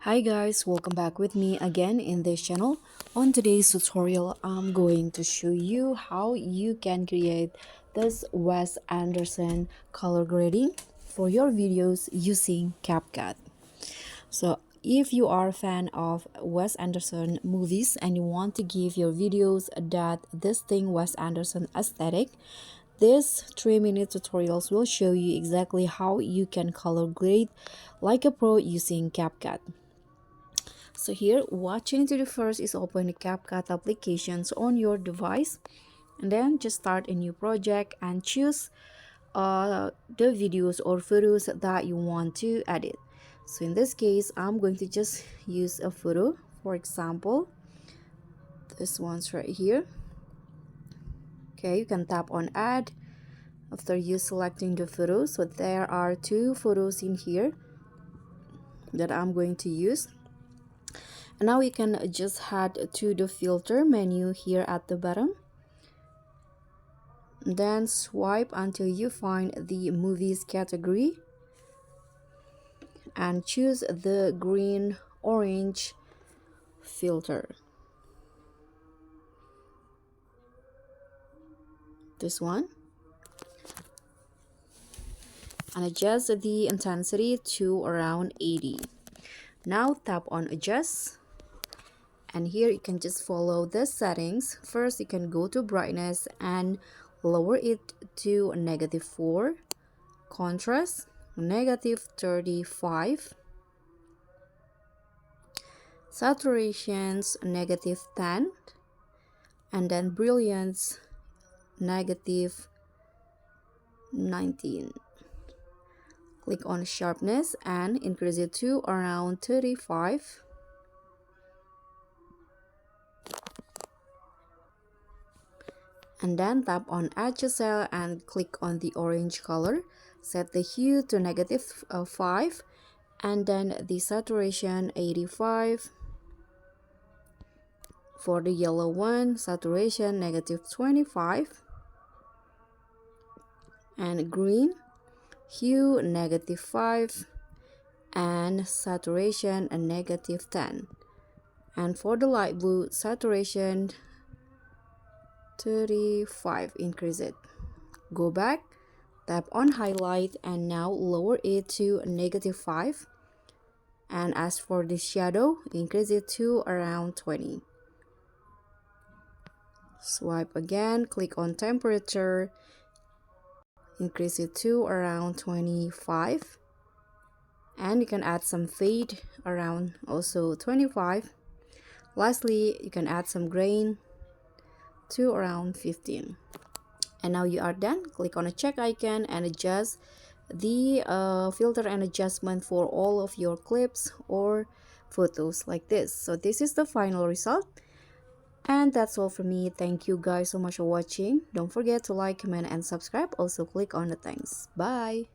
Hi guys, welcome back with me again in this channel. On today's tutorial, I'm going to show you how you can create this Wes Anderson color grading for your videos using CapCut. So if you are a fan of Wes Anderson movies and you want to give your videos that distinct Wes Anderson aesthetic, this 3-minute tutorials will show you exactly how you can color grade like a pro using CapCut. So here, what you need to do first is open the CapCut applications on your device, and then just start a new project and choose the videos or photos that you want to edit. So in this case, I'm going to just use a photo. For example, this one's right here. Okay, you can tap on add after you selecting the photo. So there are two photos in here that I'm going to use. And now you can just head to the filter menu here at the bottom, then swipe until you find the movies category and choose the green orange filter, this one, and adjust the intensity to around 80. Now tap on adjust, and here you can just follow the settings. First, you can go to brightness and lower it to -4, contrast -35, saturations -10, and then brilliance -19. Click on sharpness and increase it to around 35. And then tap on add to cell and click on the orange color. Set the hue to -5 and then the saturation 85. For the yellow one, saturation -25, and green, hue -5 and saturation a -10. And for the light blue, saturation 35, increase it. Go back, tap on highlight and now lower it to -5. And as for the shadow, increase it to around 20. Swipe again, click on temperature, increase it to around 25. And you can add some fade around also 25. Lastly, you can add some grain to around 15. And now you are done. Click on a check icon and adjust the filter and adjustment for all of your clips or photos like this. So this is the final result. And that's all for me. Thank you guys so much for watching. Don't forget to like, comment, and subscribe. Also click on the thanks. Bye.